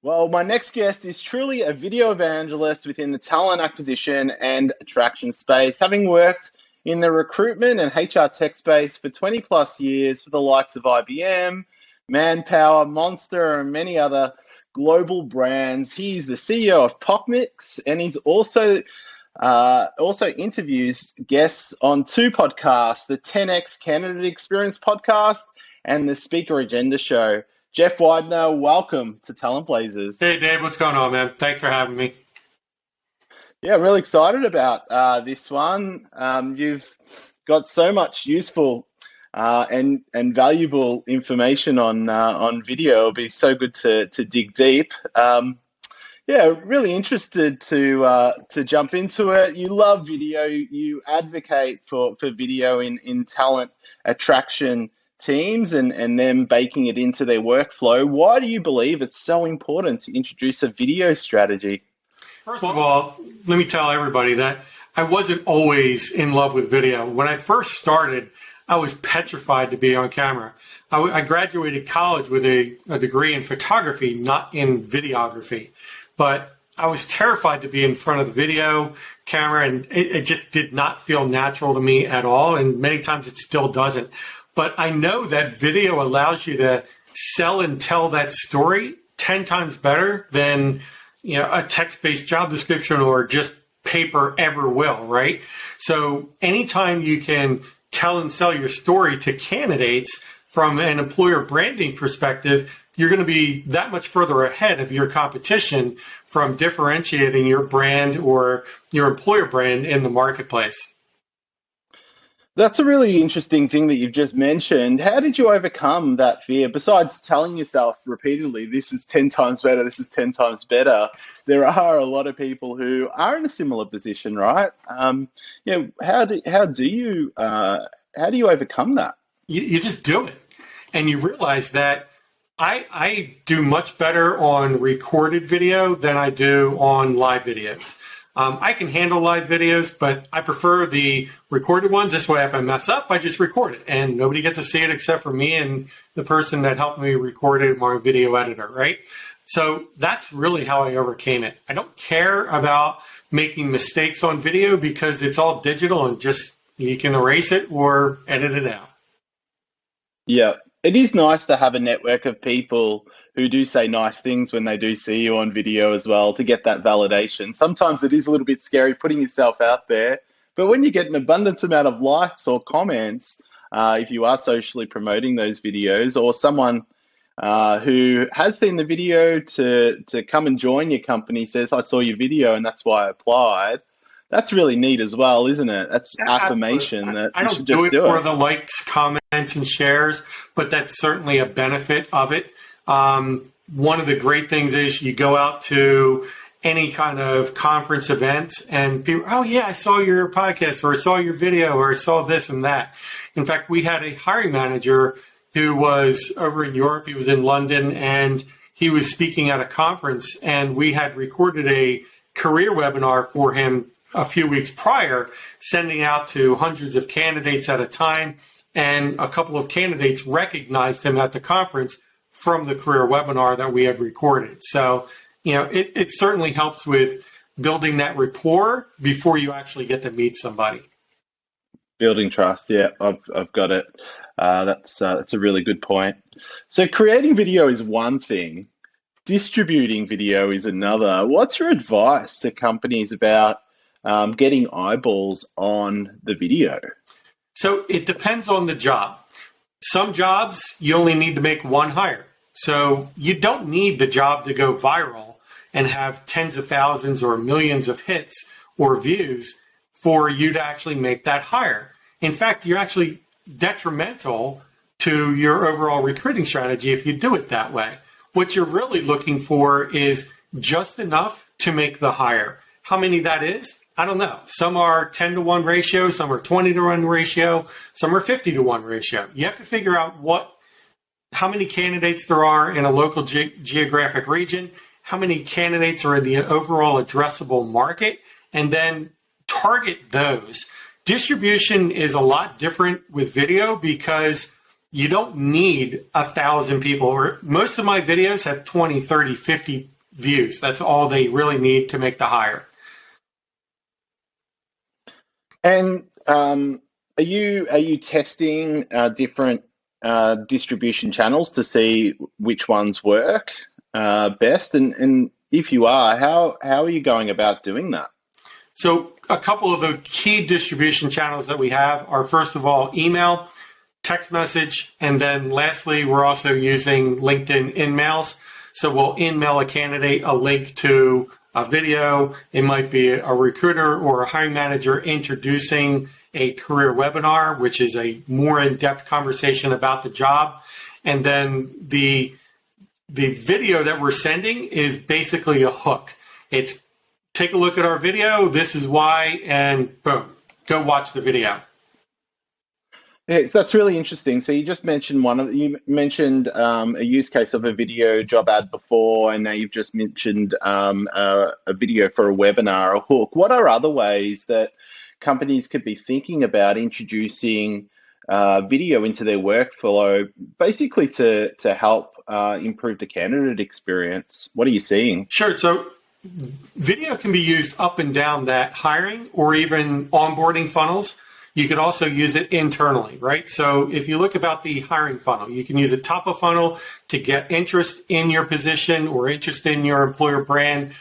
Well, my next guest is truly a video evangelist within the talent acquisition and attraction space, having worked in the recruitment and HR tech space for 20 plus years for the likes of IBM, Manpower, Monster, and many other global brands. He's the CEO of Popmix, and he's also interviews guests on two podcasts, the 10X Candidate Experience podcast and the Speaker Agenda Show. Jeff Weidner, welcome to Talent Blazers. Hey, Dave, what's going on, man? Thanks for having me. Yeah, I'm really excited about this one. You've got so much useful and valuable information on video. It'll be so good to dig deep. Really interested to jump into it. You love video. You advocate for video in talent attraction teams and them baking it into their workflow. Why do you believe it's so important to introduce a video strategy? First of all, let me tell everybody that I wasn't always in love with video. When I first started, I was petrified to be on camera. I graduated college with a degree in photography, not in videography. But I was terrified to be in front of the video camera, and it just did not feel natural to me at all. And many times it still doesn't. But I know that video allows you to sell and tell that story 10 times better than a text-based job description or just paper ever will, right? So anytime you can tell and sell your story to candidates from an employer branding perspective, you're going to be that much further ahead of your competition from differentiating your brand or your employer brand in the marketplace. That's a really interesting thing that you've just mentioned. How did you overcome that fear? Besides telling yourself repeatedly, this is 10 times better, this is 10 times better, there are a lot of people who are in a similar position, right? How do you overcome that? You just do it. And you realize that I do much better on recorded video than I do on live videos. I can handle live videos, but I prefer the recorded ones. This way, if I mess up, I just record it, and nobody gets to see it except for me and the person that helped me record it, my video editor, right? So that's really how I overcame it. I don't care about making mistakes on video because it's all digital and just you can erase it or edit it out. Yeah, it is nice to have a network of people who do say nice things when they do see you on video as well to get that validation. Sometimes it is a little bit scary putting yourself out there, but when you get an abundance amount of likes or comments, if you are socially promoting those videos, or someone who has seen the video to come and join your company says, I saw your video and that's why I applied. That's really neat as well, isn't it? That's affirmation that you should just do it. I don't do it for the likes, comments, and shares, but that's certainly a benefit of it. One of the great things is you go out to any kind of conference event and people, oh yeah, I saw your podcast or I saw your video or I saw this and that. In fact, we had a hiring manager who was over in Europe. He was in London and he was speaking at a conference, and we had recorded a career webinar for him a few weeks prior, sending out to hundreds of candidates at a time. And a couple of candidates recognized him at the conference from the career webinar that we had recorded. So, it certainly helps with building that rapport before you actually get to meet somebody. Building trust, yeah, I've got it. That's a really good point. So creating video is one thing. Distributing video is another. What's your advice to companies about getting eyeballs on the video? So it depends on the job. Some jobs, you only need to make one hire. So you don't need the job to go viral and have tens of thousands or millions of hits or views for you to actually make that hire. In fact, you're actually detrimental to your overall recruiting strategy if you do it that way. What you're really looking for is just enough to make the hire. How many that is? I don't know. Some are 10 to 1 ratio, some are 20 to 1 ratio, some are 50 to 1 ratio. You have to figure out how many candidates there are in a local geographic region, how many candidates are in the overall addressable market, and then target those. Distribution is a lot different with video because you don't need 1,000 people. Or most of my videos have 20, 30, 50 views. That's all they really need to make the hire. And are you testing different distribution channels to see which ones work best? And if you are, how are you going about doing that? So a couple of the key distribution channels that we have are, first of all, email, text message, and then lastly, we're also using LinkedIn InMails. So we'll in-mail a candidate a link to a video. It might be a recruiter or a hiring manager introducing a career webinar, which is a more in-depth conversation about the job. And then the video that we're sending is basically a hook. It's take a look at our video, this is why, and boom, go watch the video. Yeah, so that's really interesting. So you just mentioned a use case of a video job ad before, and now you've just mentioned a video for a webinar, a hook. What are other ways that companies could be thinking about introducing video into their workflow, basically to help improve the candidate experience? What are you seeing? Sure. So video can be used up and down that hiring or even onboarding funnels. You could also use it internally, right? So if you look about the hiring funnel, you can use it top of funnel to get interest in your position or interest in your employer brand,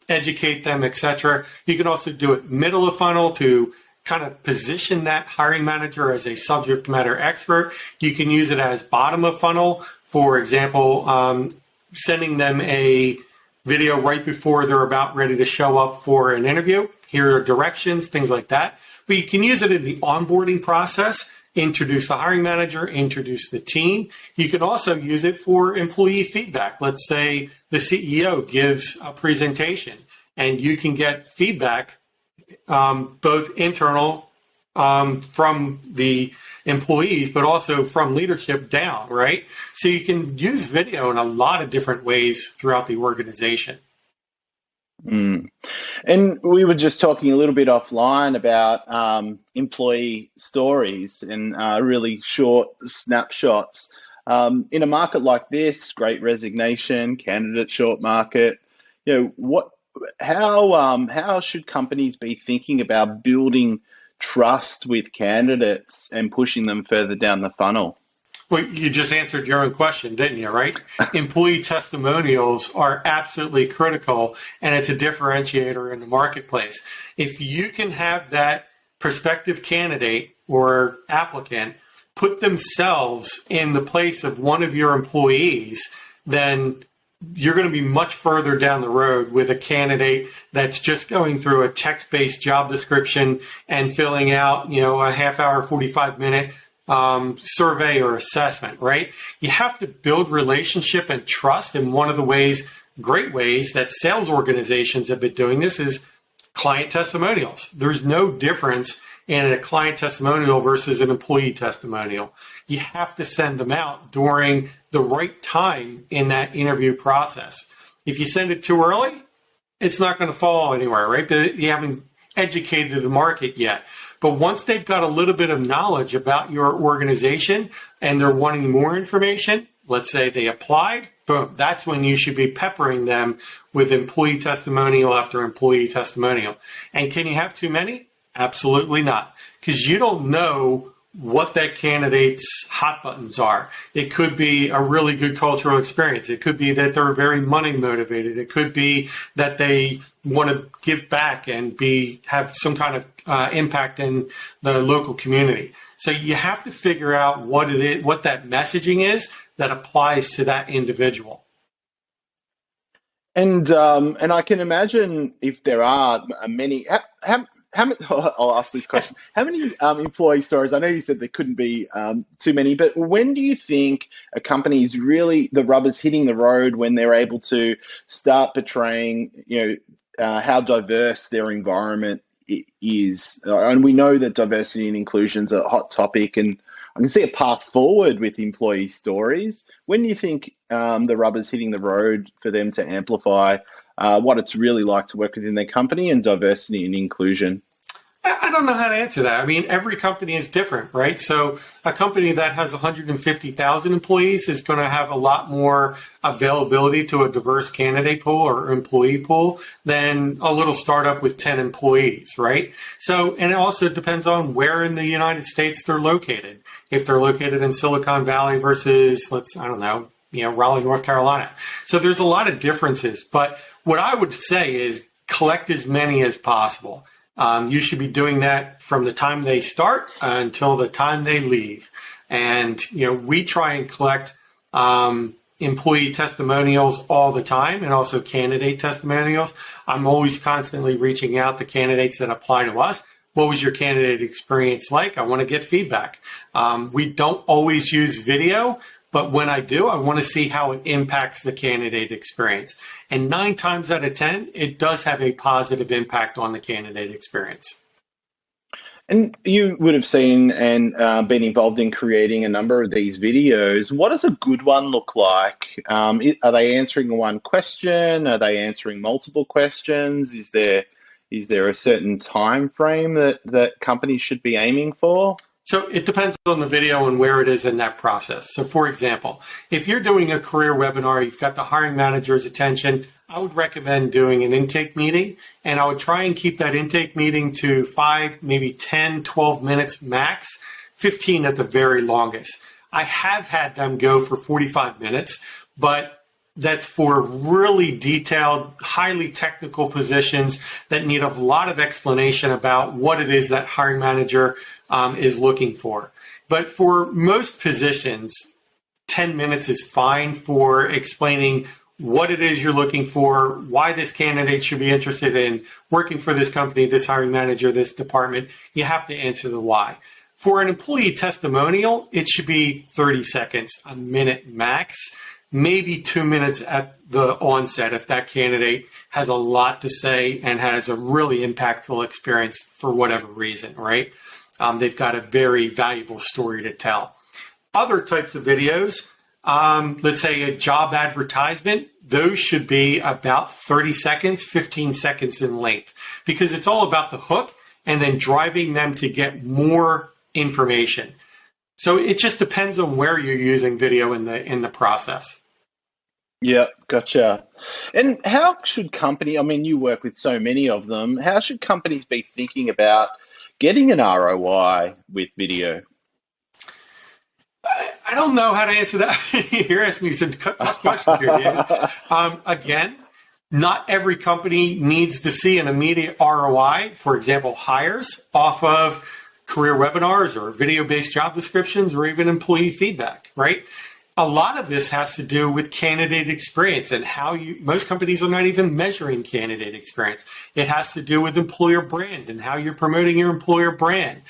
educate them, etc. You can also do it middle of funnel to kind of position that hiring manager as a subject matter expert. You can use it as bottom of funnel, for example, sending them a video right before they're about ready to show up for an interview. Here are directions, things like that. But you can use it in the onboarding process, introduce the hiring manager, introduce the team. You can also use it for employee feedback. Let's say the CEO gives a presentation and you can get feedback, both internal from the employees, but also from leadership down, right? So you can use video in a lot of different ways throughout the organization. And we were just talking a little bit offline about employee stories and really short snapshots. In a market like this, great resignation, candidate short market, how should companies be thinking about building trust with candidates and pushing them further down the funnel? Well, you just answered your own question, didn't you, right? Employee testimonials are absolutely critical, and it's a differentiator in the marketplace. If you can have that prospective candidate or applicant put themselves in the place of one of your employees, then you're going to be much further down the road with a candidate that's just going through a text-based job description and filling out, a half hour, 45-minute survey or assessment, right? You have to build relationship and trust. And one of the great ways that sales organizations have been doing this is client testimonials. There's no difference in a client testimonial versus an employee testimonial. You have to send them out during the right time in that interview process. If you send it too early, it's not going to fall anywhere, right? You haven't educated the market yet. But once they've got a little bit of knowledge about your organization and they're wanting more information, let's say they applied, boom, that's when you should be peppering them with employee testimonial after employee testimonial. And can you have too many? Absolutely not, because you don't know what that candidate's hot buttons are. It could be a really good cultural experience. It could be that they're very money motivated. It could be that they want to give back and have some kind of impact in the local community. So you have to figure out what it is, what that messaging is that applies to that individual. And I can imagine if there are many. How many, I'll ask this question. How many employee stories? I know you said there couldn't be too many, but when do you think a company is really, the rubber's hitting the road when they're able to start portraying, how diverse their environment is? And we know that diversity and inclusion is a hot topic, and I can see a path forward with employee stories. When do you think the rubber's hitting the road for them to amplify what it's really like to work within their company and diversity and inclusion? I don't know how to answer that. I mean, every company is different, right? So a company that has 150,000 employees is going to have a lot more availability to a diverse candidate pool or employee pool than a little startup with 10 employees, right? So, and it also depends on where in the United States they're located. If they're located in Silicon Valley versus, Raleigh, North Carolina. So there's a lot of differences. But what I would say is collect as many as possible. You should be doing that from the time they start until the time they leave. And, we try and collect employee testimonials all the time and also candidate testimonials. I'm always constantly reaching out to candidates that apply to us. What was your candidate experience like? I want to get feedback. We don't always use video, but when I do, I want to see how it impacts the candidate experience. And 9 times out of 10, it does have a positive impact on the candidate experience. And you would have seen and been involved in creating a number of these videos. What does a good one look like? Are they answering one question? Are they answering multiple questions? Is there a certain time frame that companies should be aiming for? So it depends on the video and where it is in that process. So for example, if you're doing a career webinar, you've got the hiring manager's attention, I would recommend doing an intake meeting, and I would try and keep that intake meeting to 5, maybe 10, 12 minutes max, 15 at the very longest. I have had them go for 45 minutes, but that's for really detailed, highly technical positions that need a lot of explanation about what it is that hiring manager is looking for. But for most positions, 10 minutes is fine for explaining what it is you're looking for, why this candidate should be interested in working for this company, this hiring manager, this department. You have to answer the why. For an employee testimonial, it should be 30 seconds, a minute max, maybe 2 minutes at the onset if that candidate has a lot to say and has a really impactful experience for whatever reason, right? They've got a very valuable story to tell. Other types of videos, let's say a job advertisement, those should be about 30 seconds, 15 seconds in length, because it's all about the hook and then driving them to get more information. So it just depends on where you're using video in the process. Yeah, gotcha. And how should you work with so many of them, how should companies be thinking about getting an ROI with video? I don't know how to answer that. You're asking me some tough questions here, Dan. Again, not every company needs to see an immediate ROI. For example, hires off of career webinars or video-based job descriptions or even employee feedback, right? A lot of this has to do with candidate experience and most companies are not even measuring candidate experience. It has to do with employer brand and how you're promoting your employer brand.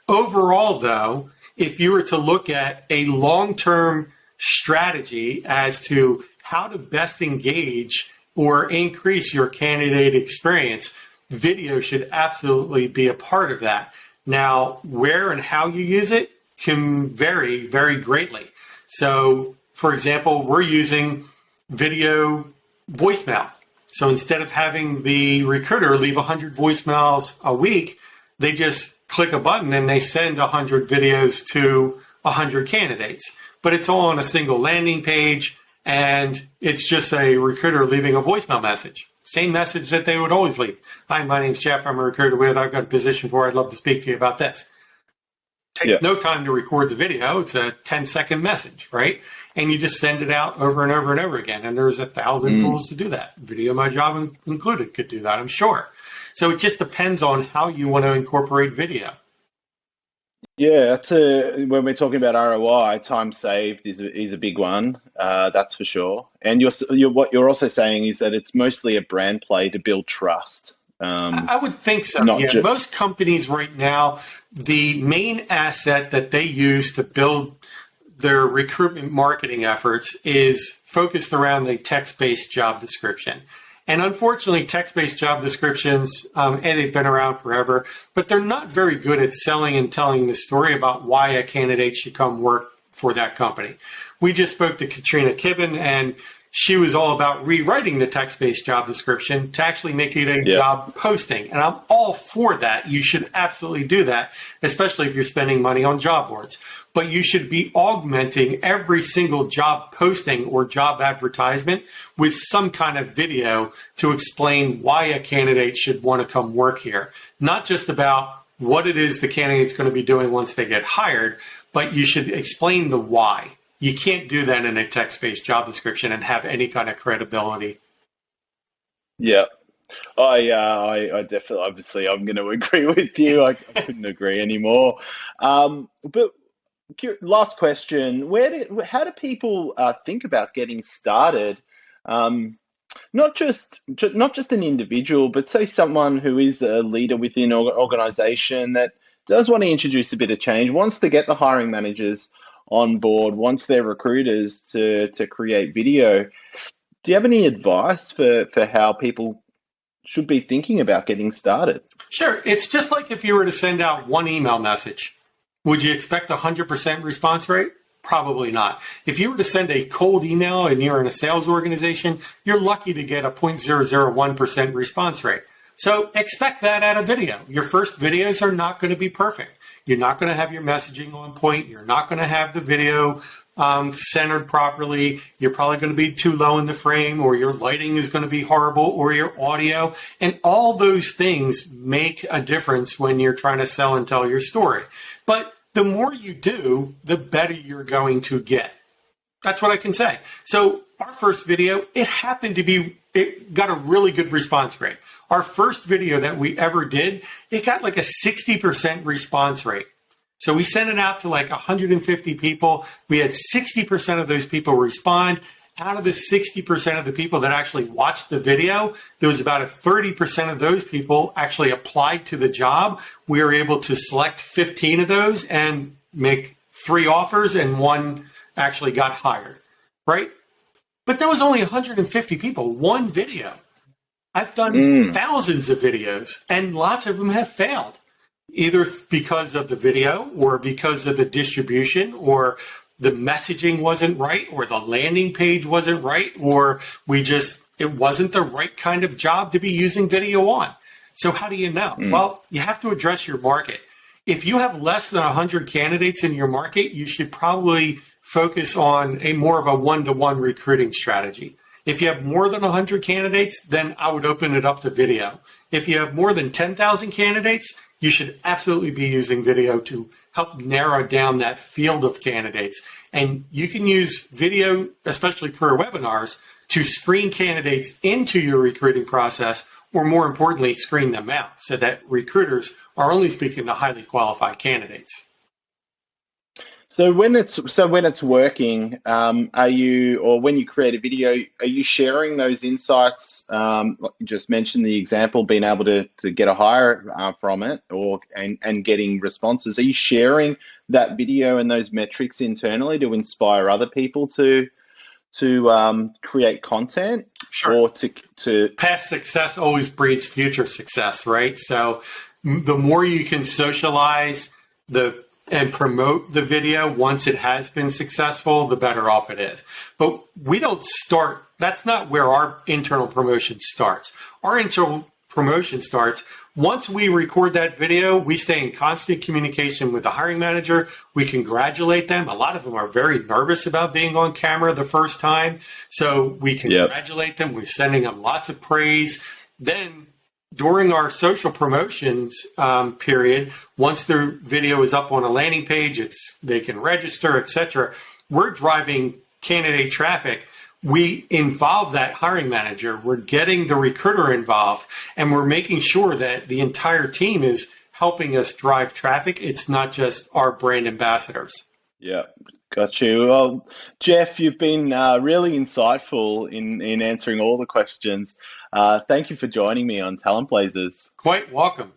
Overall, though, if you were to look at a long-term strategy as to how to best engage or increase your candidate experience, video should absolutely be a part of that. Now, where and how you use it can vary very greatly. So, for example, we're using video voicemail. So instead of having the recruiter leave 100 voicemails a week, they just click a button and they send 100 videos to 100 candidates. But it's all on a single landing page, and it's just a recruiter leaving a voicemail message. Same message that they would always leave. Hi, my name's Jeff. I'm a recruiter I've got a position for. I'd love to speak to you about this. Takes no time to record the video. It's a 10-second message, right? And you just send it out over and over and over again. And there's 1,000 tools to do that. Video My Job included could do that, I'm sure. So it just depends on how you want to incorporate video. Yeah, when we're talking about ROI, time saved is a big one. That's for sure. And what you're also saying is that it's mostly a brand play to build trust. I would think so. Yeah, most companies right now, the main asset that they use to build their recruitment marketing efforts is focused around the text-based job description. And unfortunately, text-based job descriptions, they've been around forever, but they're not very good at selling and telling the story about why a candidate should come work for that company. We just spoke to Katrina Kibben, and she was all about rewriting the text-based job description to actually make it a job posting. And I'm all for that. You should absolutely do that, especially if you're spending money on job boards. But you should be augmenting every single job posting or job advertisement with some kind of video to explain why a candidate should want to come work here. Not just about what it is the candidate's going to be doing once they get hired, but you should explain the why. You can't do that in a text-based job description and have any kind of credibility. Yeah. I definitely, obviously, I'm going to agree with you. I couldn't agree anymore. But last question: how do people think about getting started? Not just an individual, but say someone who is a leader within an organization that does want to introduce a bit of change, wants to get the hiring managers on board, wants their recruiters to create video. Do you have any advice for how people should be thinking about getting started? Sure. It's just like if you were to send out one email message. Would you expect a 100% response rate? Probably not. If you were to send a cold email and you're in a sales organization, you're lucky to get a 0.001% response rate. So expect that out of video. Your first videos are not going to be perfect. You're not going to have your messaging on point. You're not going to have the video centered properly. You're probably going to be too low in the frame, or your lighting is going to be horrible, or your audio. And all those things make a difference when you're trying to sell and tell your story. But the more you do, the better you're going to get. That's what I can say. So our first video, it got a really good response rate. Our first video that we ever did, it got like a 60% response rate. So we sent it out to like 150 people. We had 60% of those people respond. Out of the 60% of the people that actually watched the video, there was about a 30% of those people actually applied to the job. We were able to select 15 of those and make 3 offers, and 1 actually got hired, right? But there was only 150 people, 1 video. I've done thousands of videos, and lots of them have failed, either because of the video or because of the distribution, or the messaging wasn't right, or the landing page wasn't right, or it wasn't the right kind of job to be using video on. So how do you know? Well, you have to address your market. If you have less than 100 candidates in your market, you should probably focus on more of a one-to-one recruiting strategy. If you have more than 100 candidates, then I would open it up to video. If you have more than 10,000 candidates, you should absolutely be using video to help narrow down that field of candidates. And you can use video, especially career webinars, to screen candidates into your recruiting process, or more importantly, screen them out so that recruiters are only speaking to highly qualified candidates. So when it's working, when you create a video, are you sharing those insights? Like you just mentioned the example, being able to get a hire from it, and getting responses. Are you sharing that video and those metrics internally to inspire other people to create content? Sure. Or to past success always breeds future success, right? So the more you can socialize and promote the video once it has been successful, the better off it is. But that's not where our internal promotion starts. Our internal promotion starts once we record that video. We stay in constant communication with the hiring manager. We congratulate them. A lot of them are very nervous about being on camera the first time. So we congratulate them. We're sending them lots of praise. Then during our social promotions period, once their video is up on a landing page, they can register, etc. We're driving candidate traffic. We involve that hiring manager. We're getting the recruiter involved, and we're making sure that the entire team is helping us drive traffic. It's not just our brand ambassadors. Yeah. Got you. Well, Jeff, you've been really insightful in answering all the questions. Thank you for joining me on Talent Blazers. Quite welcome.